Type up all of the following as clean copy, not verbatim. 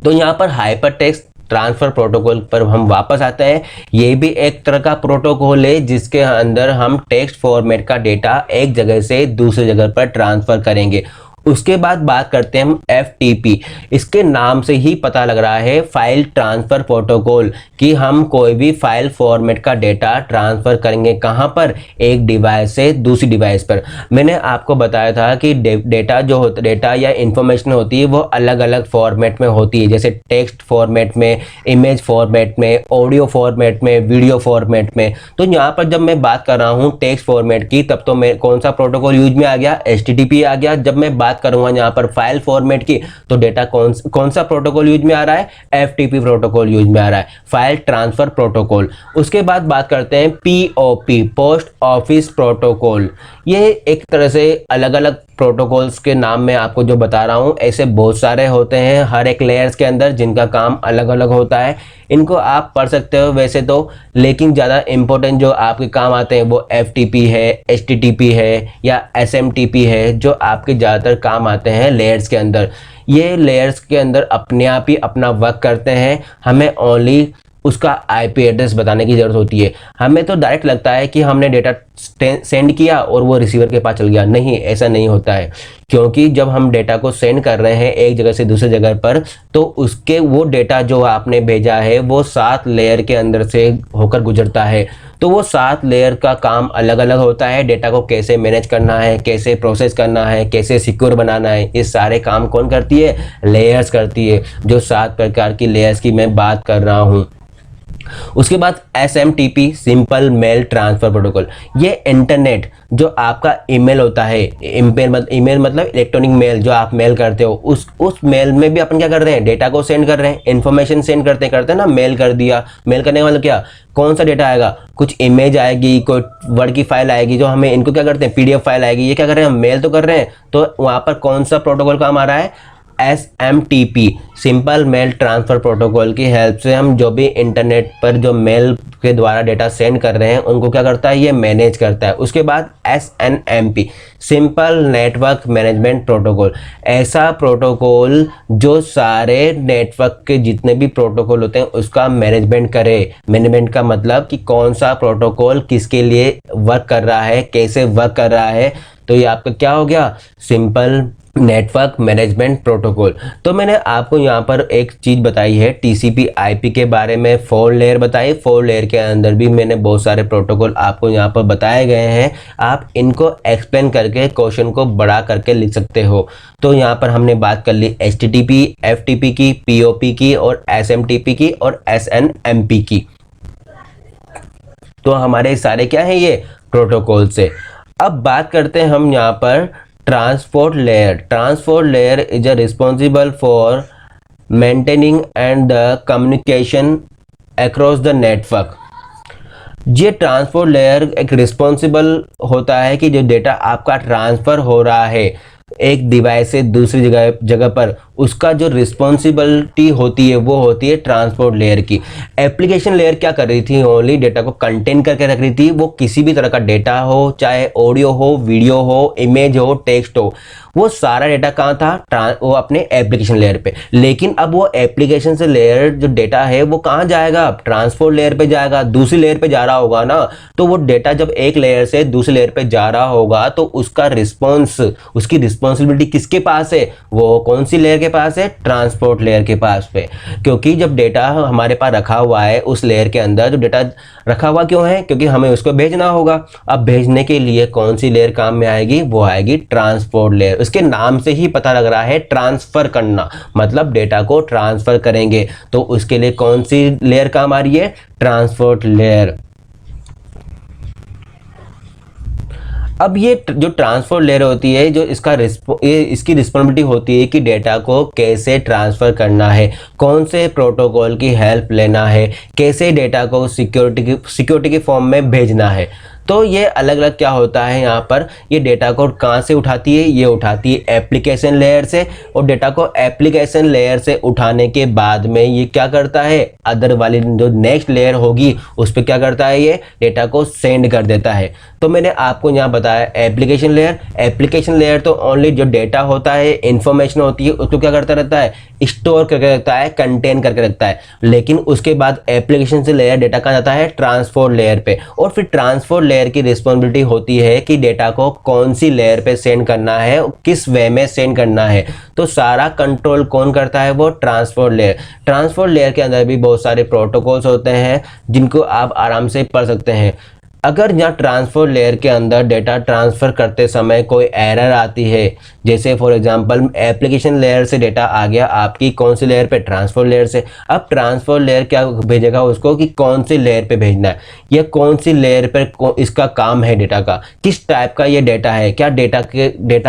तो यहाँ पर हाइपर टेक्स्ट ट्रांसफ़र प्रोटोकॉल पर हम वापस आते हैं। ये भी एक तरह का प्रोटोकॉल है जिसके अंदर हम टेक्स्ट फॉर्मेट का डेटा एक जगह से दूसरी जगह पर ट्रांसफ़र करेंगे। उसके बाद बात करते हैं हम FTP। इसके नाम से ही पता लग रहा है, फाइल ट्रांसफ़र प्रोटोकॉल, कि हम कोई भी फाइल फॉर्मेट का डेटा ट्रांसफ़र करेंगे कहाँ पर, एक डिवाइस से दूसरी डिवाइस पर। मैंने आपको बताया था कि डेटा या इंफॉर्मेशन होती है वो अलग अलग फॉर्मेट में होती है, जैसे टेक्स्ट फॉर्मेट में, इमेज फॉर्मेट में, ऑडियो फॉर्मेट में, वीडियो फॉर्मेट में। तो यहाँ पर जब मैं बात कर रहा हूँ टेक्स्ट फॉर्मेट की, तब तो मैं कौन सा प्रोटोकॉल यूज में आ गया, HTTP आ गया। जब मैं बात करूंगा यहाँ पर फाइल फॉर्मेट की, तो डेटा कौन सा प्रोटोकॉल यूज में आ रहा है, FTP प्रोटोकॉल यूज में आ रहा है, फाइल ट्रांसफर प्रोटोकॉल। उसके बाद बात करते हैं POP, पोस्ट ऑफिस प्रोटोकॉल। ये एक तरह से अलग अलग प्रोटोकॉल्स के नाम मैं आपको जो बता रहा हूँ, ऐसे बहुत सारे होते हैं हर एक लेयर्स के अंदर, जिनका काम अलग अलग होता है। इनको आप पढ़ सकते हो वैसे तो, लेकिन ज़्यादा इंपॉर्टेंट जो आपके काम आते हैं वो FTP है, HTTP है या SMTP है, जो आपके ज़्यादातर काम आते हैं लेयर्स के अंदर। ये लेयर्स के अंदर अपने आप ही अपना वर्क करते हैं, हमें ओनली उसका IP एड्रेस बताने की ज़रूरत होती है। हमें तो डायरेक्ट लगता है कि हमने डेटा सेंड किया और वो रिसीवर के पास चल गया। नहीं, ऐसा नहीं होता है, क्योंकि जब हम डेटा को सेंड कर रहे हैं एक जगह से दूसरी जगह पर, तो उसके वो डेटा जो आपने भेजा है वो 7 लेयर के अंदर से होकर गुजरता है। तो वो 7 लेयर का काम अलग अलग होता है। डेटा को कैसे मैनेज करना है, कैसे प्रोसेस करना है, कैसे सिक्योर बनाना है, ये सारे काम कौन करती है, लेयर्स करती है, जो 7 प्रकार की लेयर्स की मैं बात कर रहा हूँ। उसके बाद SMTP, simple mail transfer protocol. ये इंटरनेट जो आपका ईमेल होता है, ईमेल मतलब इलेक्ट्रॉनिक मेल जो आप मेल करते हो, उस मेल में भी अपन क्या कर रहे हैं, डेटा को सेंड कर रहे हैं, इन्फॉर्मेशन सेंड करते हैं ना। मेल कर दिया, मेल करने वाला क्या, कौन सा डेटा आएगा, कुछ इमेज आएगी, कोई वर्ड की फाइल आएगी, जो हमें इनको क्या करते हैं, PDF फाइल आएगी। ये क्या कर रहे हैं, हम मेल तो कर रहे हैं। तो वहाँ पर कौन सा प्रोटोकॉल काम आ रहा है, SMTP, simple mail transfer protocol की हेल्प से हम जो भी इंटरनेट पर जो मेल के द्वारा डेटा सेंड कर रहे हैं उनको क्या करता है, ये मैनेज करता है। उसके बाद SNMP, simple network management protocol. ऐसा प्रोटोकॉल जो सारे नेटवर्क के जितने भी प्रोटोकॉल होते हैं उसका मैनेजमेंट करे। मैनेजमेंट का मतलब कि कौन सा प्रोटोकॉल किसके लिए वर्क कर रहा है, कैसे वर्क कर रहा है। तो ये आपका क्या हो गया, सिंपल नेटवर्क मैनेजमेंट प्रोटोकॉल। तो मैंने आपको यहाँ पर एक चीज़ बताई है TCP/IP के बारे में, 4 लेयर बताई। 4 लेयर के अंदर भी मैंने बहुत सारे प्रोटोकॉल आपको यहाँ पर बताए गए हैं। आप इनको एक्सप्लेन करके क्वेश्चन को बड़ा करके लिख सकते हो। तो यहाँ पर हमने बात कर ली HTTP, FTP की, POP की और SMTP की और SNMP की। तो हमारे सारे क्या हैं, ये प्रोटोकॉल से। अब बात करते हैं हम यहाँ पर transport layer. Transport layer is responsible for maintaining and the communication across the network. ये ट्रांसपोर्ट लेयर एक रिस्पॉन्सिबल होता है कि जो डेटा आपका ट्रांसफ़र हो रहा है एक डिवाइस से दूसरी जगह पर, उसका जो रिस्पॉन्सिबिलिटी होती है वो होती है ट्रांसपोर्ट लेयर की। एप्लीकेशन लेयर क्या कर रही थी, ओनली डेटा को कंटेन करके रख रही थी। वो किसी भी तरह का डेटा हो, चाहे ऑडियो हो, वीडियो हो, इमेज हो, टेक्स्ट हो, वो सारा डेटा कहाँ था, वो अपने एप्लीकेशन लेयर पे। लेकिन अब वो एप्लीकेशन से लेयर जो डेटा है वो कहाँ जाएगा, ट्रांसपोर्ट लेयर पे जाएगा, दूसरी लेयर पे जा रहा होगा ना। तो वो डेटा जब एक लेयर से दूसरी लेयर पे जा रहा होगा तो उसका रिस्पॉन्स, उसकी रिस्पॉन्सिबिलिटी किसके पास है, वो कौन सी लेयर के पास है, ट्रांसपोर्ट लेयर के पास पे। क्योंकि जब डेटा हमारे पास रखा हुआ है उस लेयर के अंदर, जो डेटा रखा हुआ क्यों है, क्योंकि हमें उसको भेजना होगा। अब भेजने के लिए कौन सी लेयर काम में आएगी, वो आएगी ट्रांसपोर्ट लेयर। उसके नाम से ही पता लग रहा है ट्रांसफर करना, मतलब डेटा को ट्रांसफर करेंगे, तो उसके लिए कौन सी लेयर काम आ रही है, ट्रांसपोर्ट लेयर। अब ये जो ट्रांसपोर्ट लेयर होती है, जो इसकी रिस्पॉन्सिबिलिटी होती है कि डेटा को कैसे ट्रांसफ़र करना है, कौन से प्रोटोकॉल की हेल्प लेना है, कैसे डेटा को सिक्योरिटी के फॉर्म में भेजना है। तो ये अलग अलग क्या होता है यहाँ पर, ये डेटा को कहाँ से उठाती है, ये उठाती है एप्लीकेशन लेयर से, और डेटा को एप्लीकेशन लेयर से उठाने के बाद में ये क्या करता है, अदर वाली जो नेक्स्ट लेयर होगी उस पर क्या करता है, ये डेटा को सेंड कर देता है। तो मैंने आपको यहाँ बताया एप्लीकेशन लेयर। एप्लीकेशन लेयर तो ओनली जो डेटा होता है, इंफॉर्मेशन होती है, उसको क्या करता रहता है, स्टोर करके रखता है, कंटेन करके रखता है। लेकिन उसके बाद एप्लीकेशन से लेयर डेटा कहाँ जाता है, ट्रांसपोर्ट लेयर पे, और फिर ट्रांसपोर्ट लेयर की रिस्पॉन्सिबिलिटी होती है कि डेटा को कौन सी लेयर पे सेंड करना है, किस वे में सेंड करना है। तो सारा कंट्रोल कौन करता है, वो ट्रांसपोर्ट लेयर। ट्रांसपोर्ट लेयर के अंदर भी बहुत सारे प्रोटोकॉल्स होते हैं जिनको आप आराम से पढ़ सकते हैं। अगर यहाँ ट्रांसपोर्ट लेयर के अंदर डेटा ट्रांसफ़र करते समय कोई एरर आती है, जैसे फॉर एग्जांपल एप्लीकेशन लेयर से डेटा आ गया आपकी कौन सी लेयर पे, ट्रांसपोर्ट लेयर से। अब ट्रांसपोर्ट लेयर क्या भेजेगा उसको कि कौन सी लेयर पे भेजना है, या कौन सी लेयर पर इसका काम है, डेटा का किस टाइप का ये डेटा है, क्या डेटा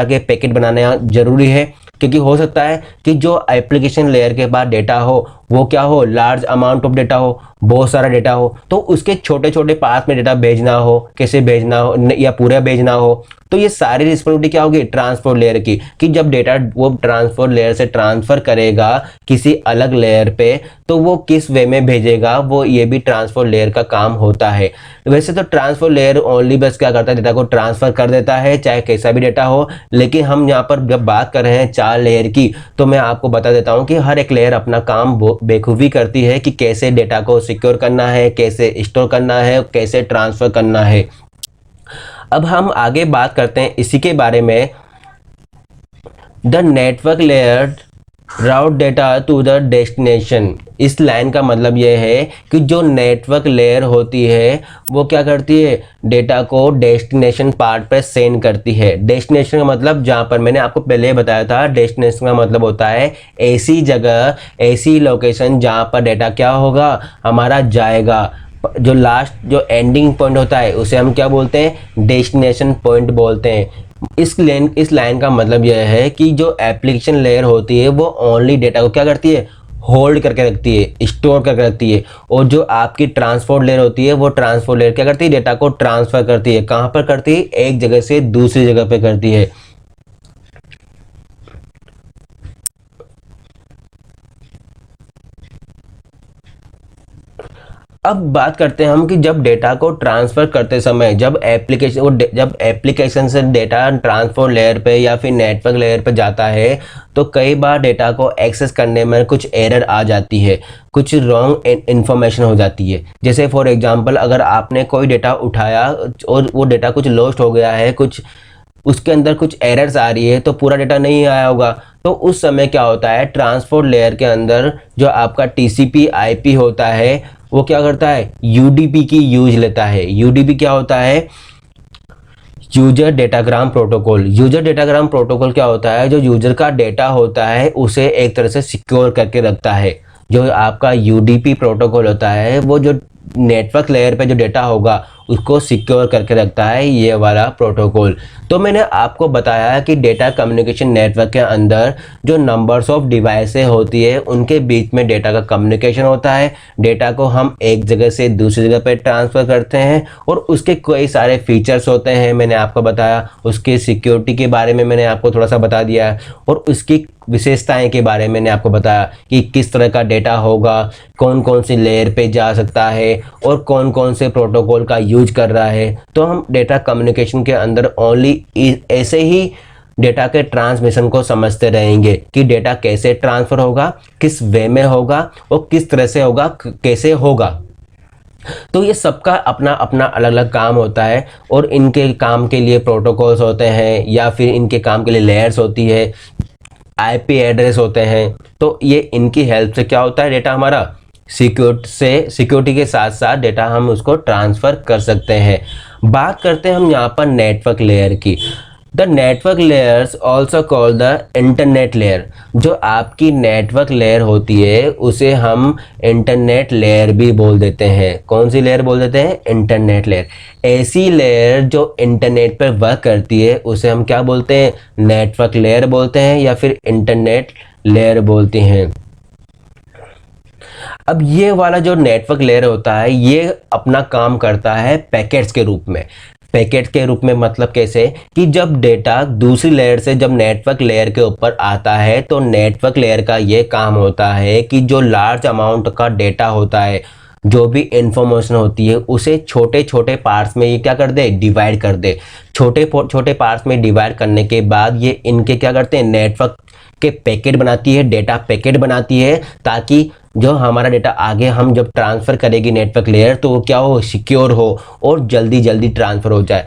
के पैकेट बनाना ज़रूरी है, क्योंकि हो सकता है कि जो एप्लीकेशन लेयर के बाद डेटा हो वो क्या हो, लार्ज अमाउंट ऑफ डेटा हो, बहुत सारा डेटा हो, तो उसके छोटे छोटे पार्ट में डेटा भेजना हो, कैसे भेजना हो या पूरा भेजना हो, तो ये सारी रिस्पॉन्सिबिलिटी क्या होगी, ट्रांसपोर्ट लेयर की, कि जब डेटा वो ट्रांसपोर्ट लेयर से ट्रांसफ़र करेगा किसी अलग लेयर पे तो वो किस वे में भेजेगा, वो ये भी ट्रांसपोर्ट लेयर का काम होता है। वैसे तो ट्रांसपोर्ट लेयर ओनली बस क्या करता है, डेटा को ट्रांसफ़र कर देता है चाहे कैसा भी डेटा हो, लेकिन हम यहाँ पर जब बात कर रहे हैं 4 लेयर की, तो मैं आपको बता देता हूँ कि हर एक लेयर अपना काम बेखूबी करती है कि कैसे डेटा को सिक्योर करना है, कैसे स्टोर करना है, कैसे ट्रांसफ़र करना है। अब हम आगे बात करते हैं इसी के बारे में। The network layer route data to the destination. इस लाइन का मतलब यह है कि जो नेटवर्क लेयर होती है वो क्या करती है, डेटा को डेस्टिनेशन पार्ट पर सेंड करती है। डेस्टिनेशन का मतलब, जहाँ पर मैंने आपको पहले बताया था, डेस्टिनेशन का मतलब होता है ऐसी जगह, ऐसी लोकेशन जहाँ पर डेटा क्या होगा, हमारा जाएगा। जो लास्ट जो एंडिंग पॉइंट होता है उसे हम क्या बोलते हैं, डेस्टिनेशन पॉइंट बोलते हैं। इस लाइन का मतलब यह है कि जो एप्लीकेशन लेयर होती है वो ओनली डेटा को क्या करती है, होल्ड करके रखती है, स्टोर करके रखती है, और जो आपकी ट्रांसपोर्ट लेयर होती है वो ट्रांसपोर्ट लेयर क्या करती है, डेटा को ट्रांसफर करती है। कहाँ पर करती है, एक जगह से दूसरी जगह पे करती है। अब बात करते हैं हम कि जब डेटा को ट्रांसफ़र करते समय, जब एप्लीकेशन से डेटा ट्रांसपोर्ट लेयर पे या फिर नेटवर्क लेयर पे जाता है, तो कई बार डेटा को एक्सेस करने में कुछ एरर आ जाती है, कुछ रॉन्ग इन्फॉर्मेशन हो जाती है। जैसे फॉर एग्जांपल अगर आपने कोई डेटा उठाया और वो डेटा कुछ लॉस्ट हो गया है, कुछ उसके अंदर कुछ एरर्स आ रही है, तो पूरा डेटा नहीं आया होगा, तो उस समय क्या होता है, ट्रांसपोर्ट लेयर के अंदर जो आपका TCP IP होता है वो क्या करता है, UDP की यूज लेता है। UDP क्या होता है, user datagram protocol. User datagram protocol क्या होता है, जो यूजर का डेटा होता है उसे एक तरह से सिक्योर करके रखता है। जो आपका UDP प्रोटोकॉल होता है वो जो नेटवर्क लेयर पे जो डेटा होगा उसको सिक्योर करके रखता है, ये वाला प्रोटोकॉल। तो मैंने आपको बताया कि डेटा कम्युनिकेशन नेटवर्क के अंदर जो नंबर्स ऑफ डिवाइसें होती है उनके बीच में डेटा का कम्युनिकेशन होता है। डेटा को हम एक जगह से दूसरी जगह पे ट्रांसफ़र करते हैं और उसके कई सारे फीचर्स होते हैं, मैंने आपको बताया। उसके सिक्योरिटी के बारे में मैंने आपको थोड़ा सा बता दिया है, और उसकी विशेषताएं के बारे में मैंने आपको बताया कि किस तरह का डेटा होगा, कौन कौन सी लेयर पे जा सकता है और कौन कौन से प्रोटोकॉल का यूज कर रहा है। तो हम डेटा कम्युनिकेशन के अंदर ओनली ऐसे ही डेटा के ट्रांसमिशन को समझते रहेंगे कि डेटा कैसे ट्रांसफ़र होगा, किस वे में होगा और किस तरह से होगा, कैसे होगा। तो ये सबका अपना अपना अलग अलग काम होता है, और इनके काम के लिए प्रोटोकॉल्स होते हैं या फिर इनके काम के लिए लेयर्स होती है, IP एड्रेस होते हैं। तो ये इनकी हेल्प से क्या होता है, डेटा हमारा सिक्योरिटी के साथ साथ डेटा हम उसको ट्रांसफ़र कर सकते हैं। बात करते हैं हम यहाँ पर नेटवर्क लेयर की। The network layers also called the internet layer. जो आपकी नेटवर्क लेयर होती है उसे हम इंटरनेट लेयर भी बोल देते हैं। कौन सी लेयर बोल देते हैं, इंटरनेट लेयर। ऐसी लेयर जो इंटरनेट पर वर्क करती है उसे हम क्या बोलते हैं, नेटवर्क लेयर बोलते हैं या फिर इंटरनेट लेयर बोलते हैं। अब ये वाला जो नेटवर्क लेयर होता है ये अपना काम करता है पैकेट्स के रूप में। पैकेट के रूप में मतलब कैसे कि जब डेटा दूसरी लेयर से जब नेटवर्क लेयर के ऊपर आता है तो नेटवर्क लेयर का ये काम होता है कि जो लार्ज अमाउंट का डेटा होता है, जो भी इंफॉर्मेशन होती है उसे छोटे छोटे पार्ट्स में ये क्या कर दे, डिवाइड कर दे। छोटे छोटे पार्ट्स में डिवाइड करने के बाद ये इनके क्या करते हैं, नेटवर्क के पैकेट बनाती है, डेटा पैकेट बनाती है, ताकि जो हमारा डेटा आगे हम जब ट्रांसफ़र करेगी नेटवर्क लेयर तो वो क्या हो, सिक्योर हो और जल्दी जल्दी ट्रांसफ़र हो जाए।